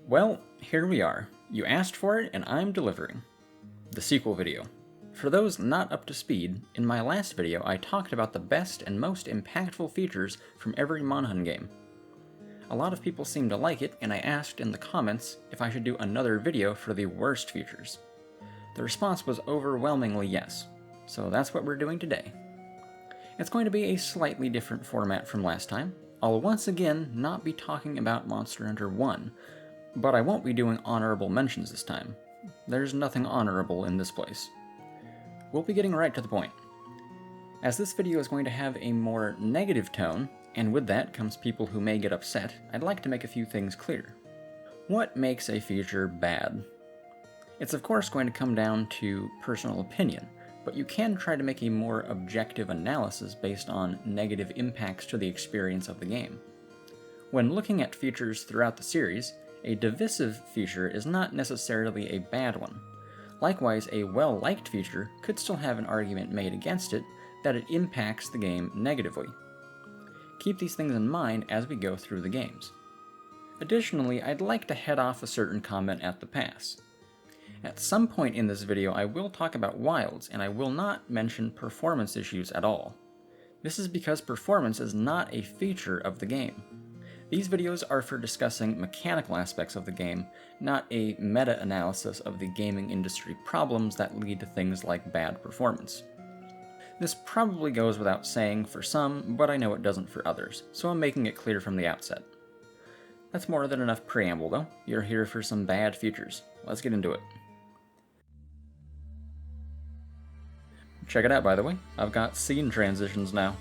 Well, here we are. You asked for it and I'm delivering. The sequel video. For those not up to speed, in my last video I talked about the best and most impactful features from every Monhun game. A lot of people seemed to like it, and I asked in the comments if I should do another video for the worst features. The response was overwhelmingly yes, so that's what we're doing today. It's going to be a slightly different format from last time. I'll once again not be talking about Monster Hunter 1, but I won't be doing honorable mentions this time. There's nothing honorable in this place. We'll be getting right to the point. As this video is going to have a more negative tone, and with that comes people who may get upset, I'd like to make a few things clear. What makes a feature bad? It's of course going to come down to personal opinion, but you can try to make a more objective analysis based on negative impacts to the experience of the game. When looking at features throughout the series, a divisive feature is not necessarily a bad one. Likewise, a well-liked feature could still have an argument made against it that it impacts the game negatively. Keep these things in mind as we go through the games. Additionally, I'd like to head off a certain comment at the pass. At some point in this video I will talk about wilds, and I will not mention performance issues at all. This is because performance is not a feature of the game. These videos are for discussing mechanical aspects of the game, not a meta-analysis of the gaming industry problems that lead to things like bad performance. This probably goes without saying for some, but I know it doesn't for others, so I'm making it clear from the outset. That's more than enough preamble though. You're here for some bad features. Let's get into it. Check it out, by the way. I've got scene transitions now.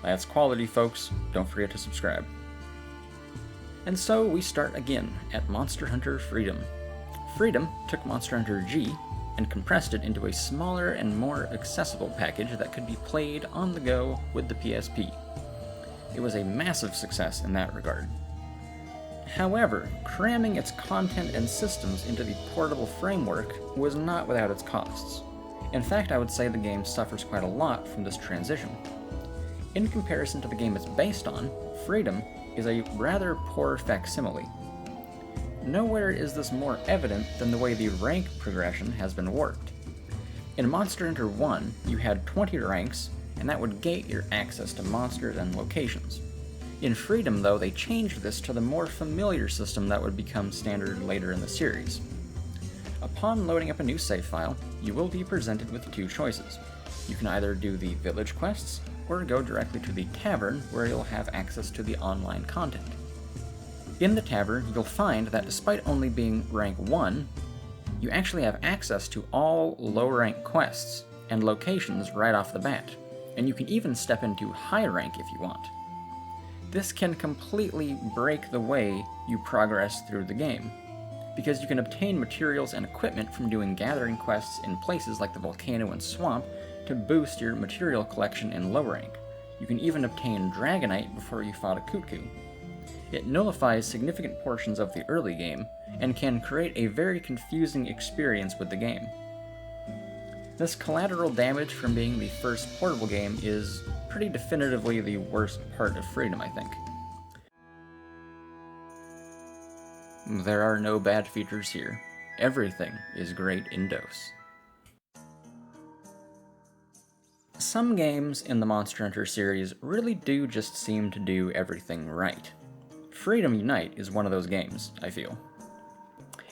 That's quality, folks. Don't forget to subscribe. And so we start again at Monster Hunter Freedom. Freedom took Monster Hunter G and compressed it into a smaller and more accessible package that could be played on the go with the PSP. It was a massive success in that regard. However, cramming its content and systems into the portable framework was not without its costs. In fact, I would say the game suffers quite a lot from this transition. In comparison to the game it's based on, Freedom is a rather poor facsimile. Nowhere is this more evident than the way the rank progression has been warped. In Monster Hunter 1, you had 20 ranks, and that would gate your access to monsters and locations. In Freedom, though, they changed this to the more familiar system that would become standard later in the series. Upon loading up a new save file, you will be presented with two choices. You can either do the village quests, or go directly to the tavern where you'll have access to the online content. In the tavern, you'll find that despite only being rank 1, you actually have access to all low-rank quests and locations right off the bat, and you can even step into high rank if you want. This can completely break the way you progress through the game, because you can obtain materials and equipment from doing gathering quests in places like the volcano and swamp to boost your material collection in low rank. You can even obtain Dragonite before you fought a Kutku. It nullifies significant portions of the early game, and can create a very confusing experience with the game. This collateral damage from being the first portable game is pretty definitively the worst part of Freedom, I think. There are no bad features here. Everything is great in dose. Some games in the Monster Hunter series really do just seem to do everything right. Freedom Unite is one of those games, I feel.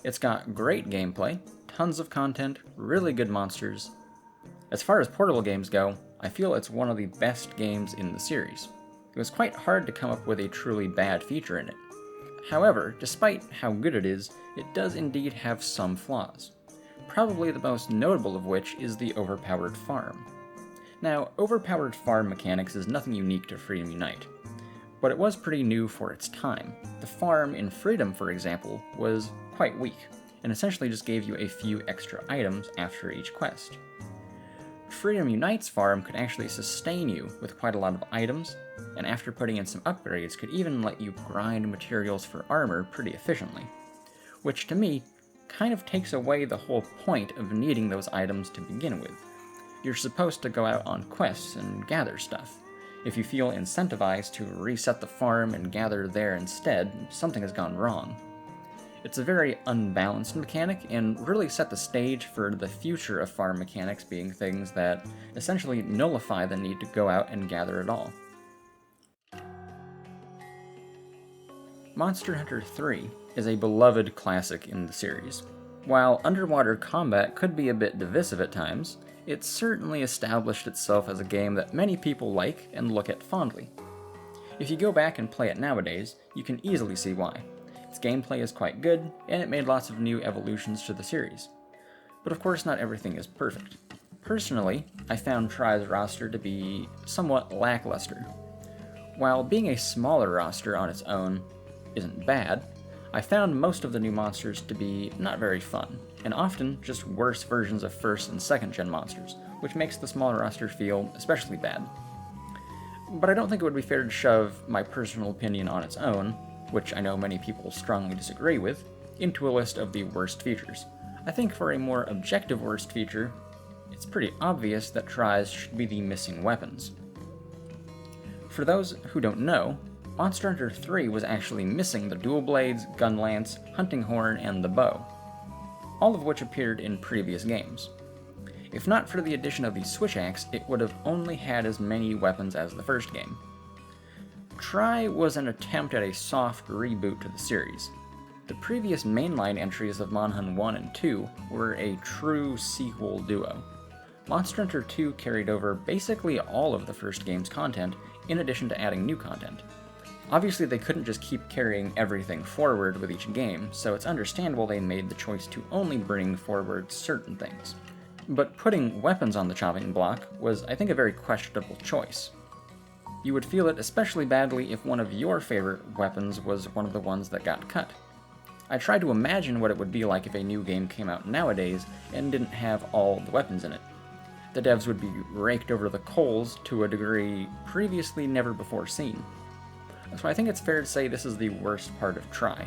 It's got great gameplay, tons of content, really good monsters. As far as portable games go, I feel it's one of the best games in the series. It was quite hard to come up with a truly bad feature in it. However, despite how good it is, it does indeed have some flaws. Probably the most notable of which is the overpowered farm. Now, overpowered farm mechanics is nothing unique to Freedom Unite, but it was pretty new for its time. The farm in Freedom, for example, was quite weak, and essentially just gave you a few extra items after each quest. Freedom Unite's farm could actually sustain you with quite a lot of items, and after putting in some upgrades could even let you grind materials for armor pretty efficiently, which to me kind of takes away the whole point of needing those items to begin with. You're supposed to go out on quests and gather stuff. If you feel incentivized to reset the farm and gather there instead, something has gone wrong. It's a very unbalanced mechanic and really set the stage for the future of farm mechanics being things that essentially nullify the need to go out and gather at all. Monster Hunter 3 is a beloved classic in the series. While underwater combat could be a bit divisive at times, it certainly established itself as a game that many people like and look at fondly. If you go back and play it nowadays, you can easily see why. Its gameplay is quite good, and it made lots of new evolutions to the series. But of course, not everything is perfect. Personally, I found Try's roster to be somewhat lackluster. While being a smaller roster on its own isn't bad, I found most of the new monsters to be not very fun, and often just worse versions of first and second gen monsters, which makes the smaller roster feel especially bad. But I don't think it would be fair to shove my personal opinion on its own, which I know many people strongly disagree with, into a list of the worst features. I think for a more objective worst feature, it's pretty obvious that Try's should be the missing weapons. For those who don't know, Monster Hunter 3 was actually missing the dual blades, gun lance, hunting horn, and the bow, all of which appeared in previous games. If not for the addition of the switch axe, it would have only had as many weapons as the first game. Try was an attempt at a soft reboot to the series. The previous mainline entries of Monhun 1 and 2 were a true sequel duo. Monster Hunter 2 carried over basically all of the first game's content, in addition to adding new content. Obviously, they couldn't just keep carrying everything forward with each game, so it's understandable they made the choice to only bring forward certain things. But putting weapons on the chopping block was, I think, a very questionable choice. You would feel it especially badly if one of your favorite weapons was one of the ones that got cut. I tried to imagine what it would be like if a new game came out nowadays and didn't have all the weapons in it. The devs would be raked over the coals to a degree previously never before seen. So I think it's fair to say this is the worst part of Try.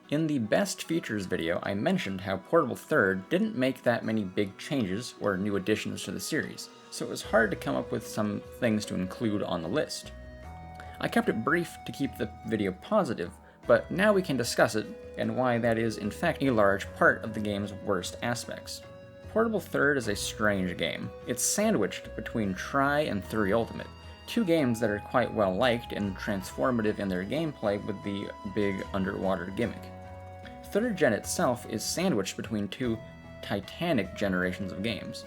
In the Best Features video, I mentioned how Portable Third didn't make that many big changes or new additions to the series, so it was hard to come up with some things to include on the list. I kept it brief to keep the video positive, but now we can discuss it, and why that is in fact a large part of the game's worst aspects. Portable Third is a strange game. It's sandwiched between Try and 3 Ultimate, two games that are quite well liked and transformative in their gameplay with the big underwater gimmick. 3rd Gen itself is sandwiched between two titanic generations of games.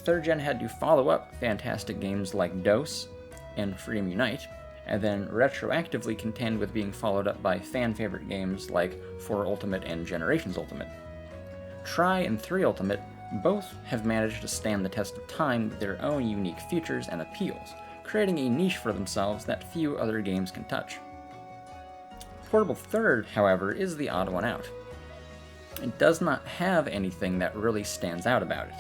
3rd Gen had to follow up fantastic games like Dose and Freedom Unite, and then retroactively contend with being followed up by fan-favorite games like 4 Ultimate and Generations Ultimate. Try and 3 Ultimate both have managed to stand the test of time with their own unique features and appeals, creating a niche for themselves that few other games can touch. Portable Third, however, is the odd one out. It does not have anything that really stands out about it.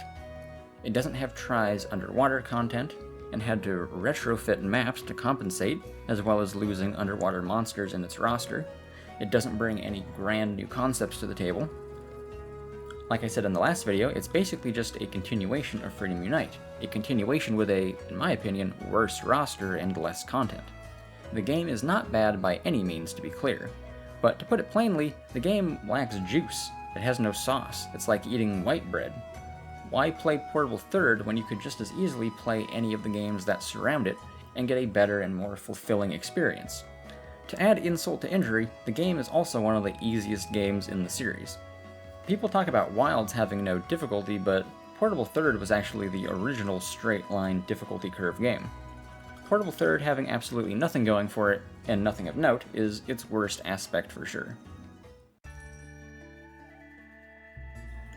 It doesn't have Try's underwater content, and had to retrofit maps to compensate, as well as losing underwater monsters in its roster. It doesn't bring any grand new concepts to the table. Like I said in the last video, it's basically just a continuation of Freedom Unite, a continuation with a, in my opinion, worse roster and less content. The game is not bad by any means, to be clear, but to put it plainly, the game lacks juice. It has no sauce. It's like eating white bread. Why play Portable Third when you could just as easily play any of the games that surround it and get a better and more fulfilling experience? To add insult to injury, the game is also one of the easiest games in the series. People talk about Wilds having no difficulty, but Portable Third was actually the original straight-line difficulty curve game. Portable Third having absolutely nothing going for it, and nothing of note, is its worst aspect for sure.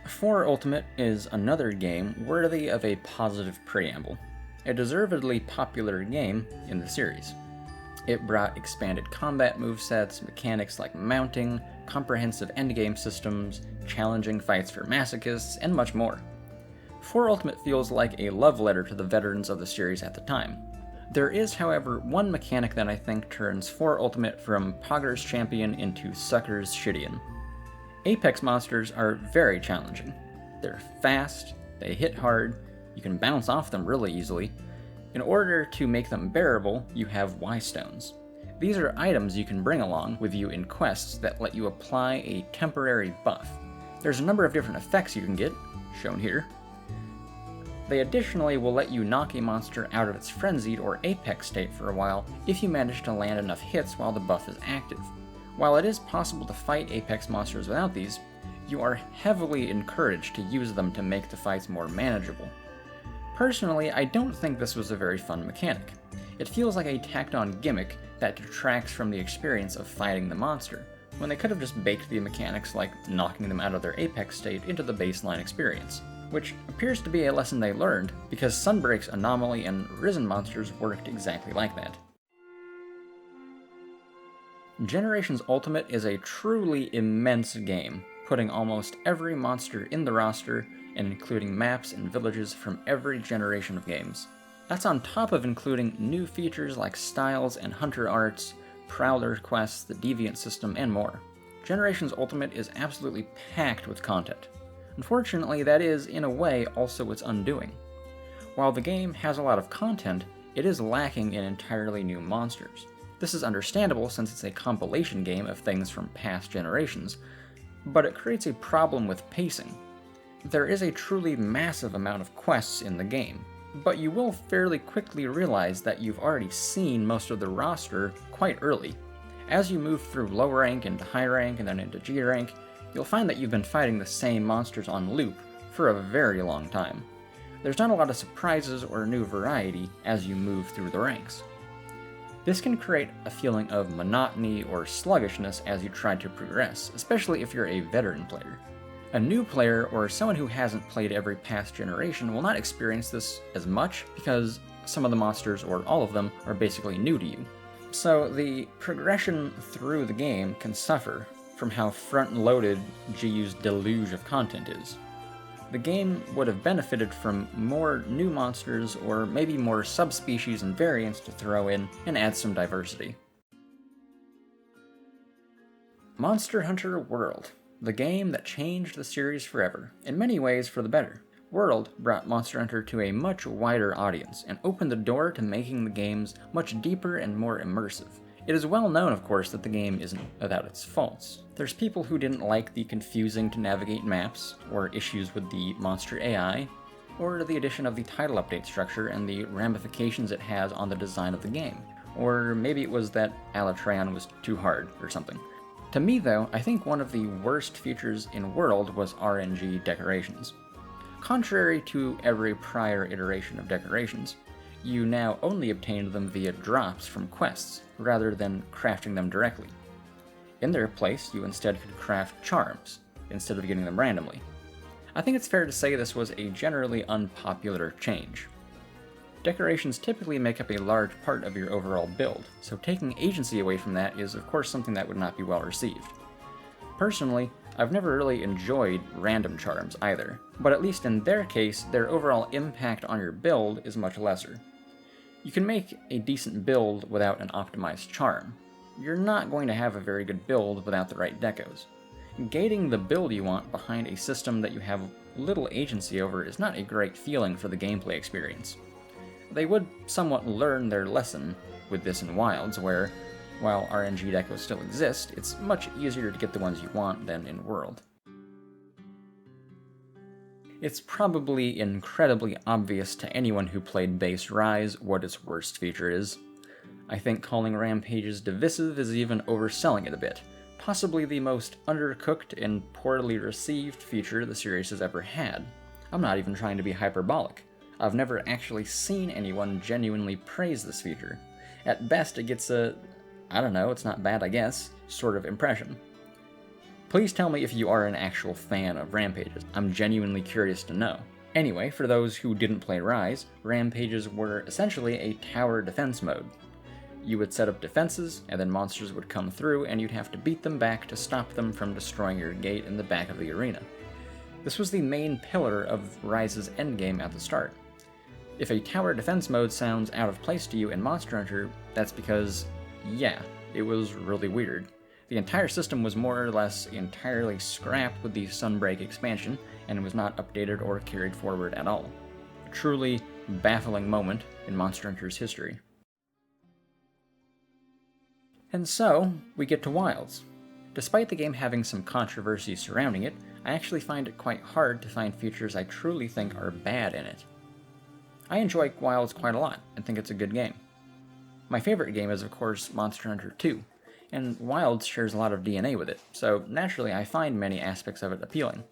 4 Ultimate is another game worthy of a positive preamble. A deservedly popular game in the series. It brought expanded combat movesets, mechanics like mounting, comprehensive endgame systems, challenging fights for masochists, and much more. 4 Ultimate feels like a love letter to the veterans of the series at the time. There is, however, one mechanic that I think turns 4 Ultimate from Pogger's Champion into Sucker's Shidian. Apex monsters are very challenging. They're fast, they hit hard, you can bounce off them really easily. In order to make them bearable, you have Y-stones. These are items you can bring along with you in quests that let you apply a temporary buff. There's a number of different effects you can get, shown here. They additionally will let you knock a monster out of its frenzied or apex state for a while if you manage to land enough hits while the buff is active. While it is possible to fight apex monsters without these, you are heavily encouraged to use them to make the fights more manageable. Personally, I don't think this was a very fun mechanic. It feels like a tacked-on gimmick that detracts from the experience of fighting the monster, when they could have just baked the mechanics like knocking them out of their apex state into the baseline experience, which appears to be a lesson they learned because Sunbreak's Anomaly and Risen monsters worked exactly like that. Generations Ultimate is a truly immense game, putting almost every monster in the roster and including maps and villages from every generation of games. That's on top of including new features like styles and hunter arts, Prowler quests, the Deviant system, and more. Generations Ultimate is absolutely packed with content. Unfortunately, that is, in a way, also its undoing. While the game has a lot of content, it is lacking in entirely new monsters. This is understandable since it's a compilation game of things from past generations, but it creates a problem with pacing. There is a truly massive amount of quests in the game, but you will fairly quickly realize that you've already seen most of the roster quite early. As you move through low rank into high rank and then into G rank, you'll find that you've been fighting the same monsters on loop for a very long time. There's not a lot of surprises or new variety as you move through the ranks. This can create a feeling of monotony or sluggishness as you try to progress, especially if you're a veteran player. A new player, or someone who hasn't played every past generation, will not experience this as much because some of the monsters, or all of them, are basically new to you. So the progression through the game can suffer from how front-loaded GU's deluge of content is. The game would have benefited from more new monsters, or maybe more subspecies and variants to throw in and add some diversity. Monster Hunter World, the game that changed the series forever, in many ways for the better. World brought Monster Hunter to a much wider audience and opened the door to making the games much deeper and more immersive. It is well known, of course, that the game isn't without its faults. There's people who didn't like the confusing to navigate maps, or issues with the monster AI, or the addition of the title update structure and the ramifications it has on the design of the game. Or maybe it was that Alatreon was too hard, or something. To me, though, I think one of the worst features in World was RNG decorations. Contrary to every prior iteration of decorations, you now only obtained them via drops from quests, rather than crafting them directly. In their place, you instead could craft charms, instead of getting them randomly. I think it's fair to say this was a generally unpopular change. Decorations typically make up a large part of your overall build, so taking agency away from that is of course something that would not be well received. Personally, I've never really enjoyed random charms either, but at least in their case, their overall impact on your build is much lesser. You can make a decent build without an optimized charm. You're not going to have a very good build without the right decos. Gating the build you want behind a system that you have little agency over is not a great feeling for the gameplay experience. They would somewhat learn their lesson with this in Wilds, where, while RNG decos still exist, it's much easier to get the ones you want than in World. It's probably incredibly obvious to anyone who played base Rise what its worst feature is. I think calling Rampages divisive is even overselling it a bit, possibly the most undercooked and poorly received feature the series has ever had. I'm not even trying to be hyperbolic. I've never actually seen anyone genuinely praise this feature. At best it gets a, I don't know, it's not bad I guess, sort of impression. Please tell me if you are an actual fan of Rampages. I'm genuinely curious to know. Anyway, for those who didn't play Rise, Rampages were essentially a tower defense mode. You would set up defenses, and then monsters would come through, and you'd have to beat them back to stop them from destroying your gate in the back of the arena. This was the main pillar of Rise's endgame at the start. If a tower defense mode sounds out of place to you in Monster Hunter, that's because, yeah, it was really weird. The entire system was more or less entirely scrapped with the Sunbreak expansion, and was not updated or carried forward at all. A truly baffling moment in Monster Hunter's history. And so, we get to Wilds. Despite the game having some controversy surrounding it, I actually find it quite hard to find features I truly think are bad in it. I enjoy Wilds quite a lot and think it's a good game. My favorite game is, of course, Monster Hunter 2, and Wilds shares a lot of DNA with it, so naturally I find many aspects of it appealing.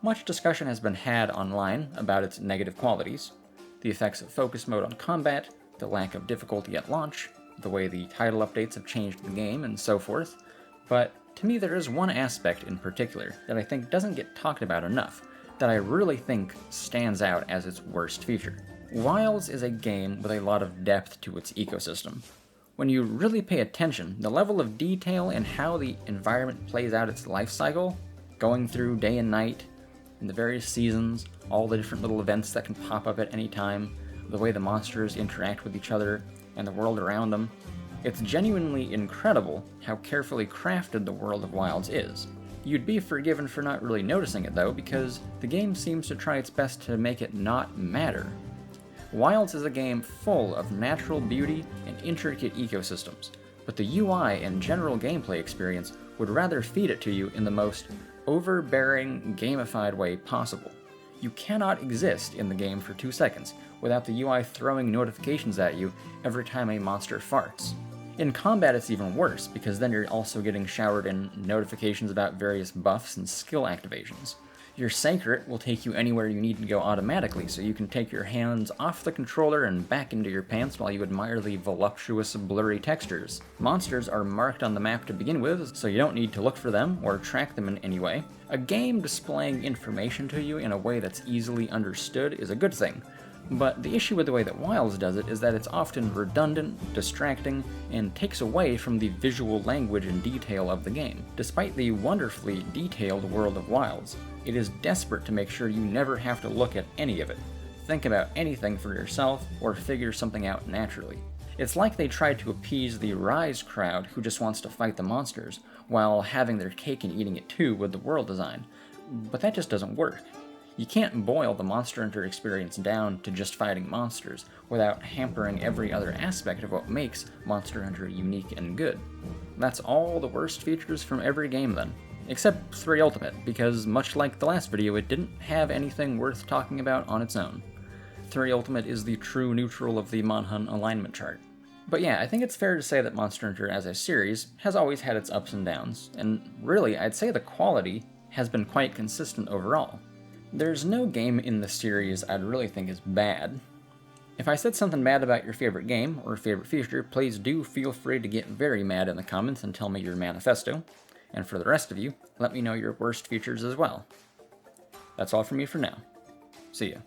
Much discussion has been had online about its negative qualities, the effects of focus mode on combat, the lack of difficulty at launch, the way the title updates have changed the game, and so forth, but to me there is one aspect in particular that I think doesn't get talked about enough, that I really think stands out as its worst feature. Wilds is a game with a lot of depth to its ecosystem. When you really pay attention, the level of detail and how the environment plays out its life cycle, going through day and night, in the various seasons, all the different little events that can pop up at any time, the way the monsters interact with each other, and the world around them, it's genuinely incredible how carefully crafted the world of Wilds is. You'd be forgiven for not really noticing it though, because the game seems to try its best to make it not matter. Wilds is a game full of natural beauty and intricate ecosystems, but the UI and general gameplay experience would rather feed it to you in the most overbearing, gamified way possible. You cannot exist in the game for 2 seconds without the UI throwing notifications at you every time a monster farts. In combat it's even worse, because then you're also getting showered in notifications about various buffs and skill activations. Your Sacred will take you anywhere you need to go automatically, so you can take your hands off the controller and back into your pants while you admire the voluptuous, blurry textures. Monsters are marked on the map to begin with, so you don't need to look for them or track them in any way. A game displaying information to you in a way that's easily understood is a good thing, but the issue with the way that Wilds does it is that it's often redundant, distracting, and takes away from the visual language and detail of the game. Despite the wonderfully detailed world of Wilds, it is desperate to make sure you never have to look at any of it, think about anything for yourself, or figure something out naturally. It's like they tried to appease the rizz crowd who just wants to fight the monsters, while having their cake and eating it too with the world design. But that just doesn't work. You can't boil the Monster Hunter experience down to just fighting monsters without hampering every other aspect of what makes Monster Hunter unique and good. That's all the worst features from every game then. Except 3 Ultimate, because much like the last video, it didn't have anything worth talking about on its own. 3 Ultimate is the true neutral of the Monhunt alignment chart. But yeah, I think it's fair to say that Monster Hunter as a series has always had its ups and downs, and really, I'd say the quality has been quite consistent overall. There's no game in the series I'd really think is bad. If I said something bad about your favorite game or favorite feature, please do feel free to get very mad in the comments and tell me your manifesto. And for the rest of you, let me know your worst features as well. That's all from me for now. See ya.